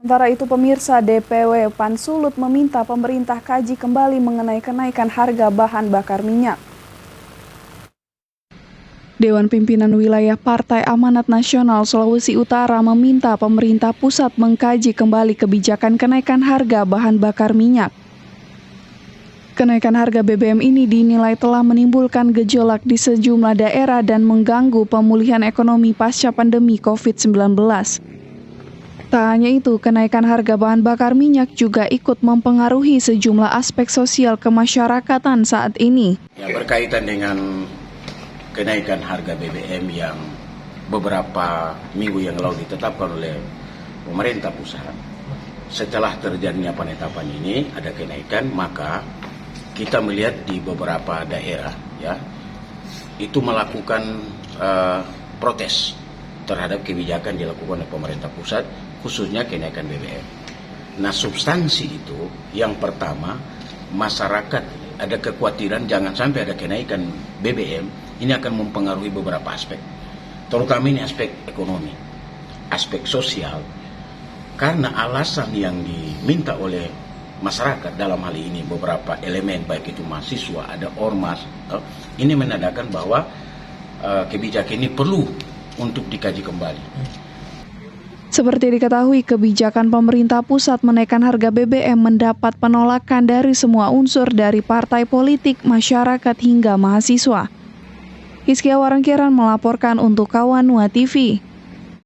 Sementara itu pemirsa, DPW PAN Sulut meminta pemerintah kaji kembali mengenai kenaikan harga bahan bakar minyak. Dewan Pimpinan Wilayah Partai Amanat Nasional Sulawesi Utara meminta pemerintah pusat mengkaji kembali kebijakan kenaikan harga bahan bakar minyak. Kenaikan harga BBM ini dinilai telah menimbulkan gejolak di sejumlah daerah dan mengganggu pemulihan ekonomi pasca pandemi COVID-19. Tak hanya itu, kenaikan harga bahan bakar minyak juga ikut mempengaruhi sejumlah aspek sosial kemasyarakatan saat ini. Ya, berkaitan dengan kenaikan harga BBM yang beberapa minggu yang lalu ditetapkan oleh pemerintah pusat. Setelah terjadinya penetapan ini ada kenaikan, maka kita melihat di beberapa daerah ya itu melakukan protes terhadap kebijakan dilakukan oleh pemerintah pusat, khususnya kenaikan BBM. Nah, substansi itu yang pertama, masyarakat ada kekhawatiran jangan sampai ada kenaikan BBM, ini akan mempengaruhi beberapa aspek, terutama ini aspek ekonomi, aspek sosial, karena alasan yang diminta oleh masyarakat dalam hal ini beberapa elemen, baik itu mahasiswa, ada ormas, ini menandakan bahwa kebijakan ini perlu untuk dikaji kembali. Seperti diketahui, kebijakan pemerintah pusat menaikkan harga BBM mendapat penolakan dari semua unsur dari partai politik, masyarakat hingga mahasiswa. Hizkia Warangkiran melaporkan untuk Kawan Nuha TV.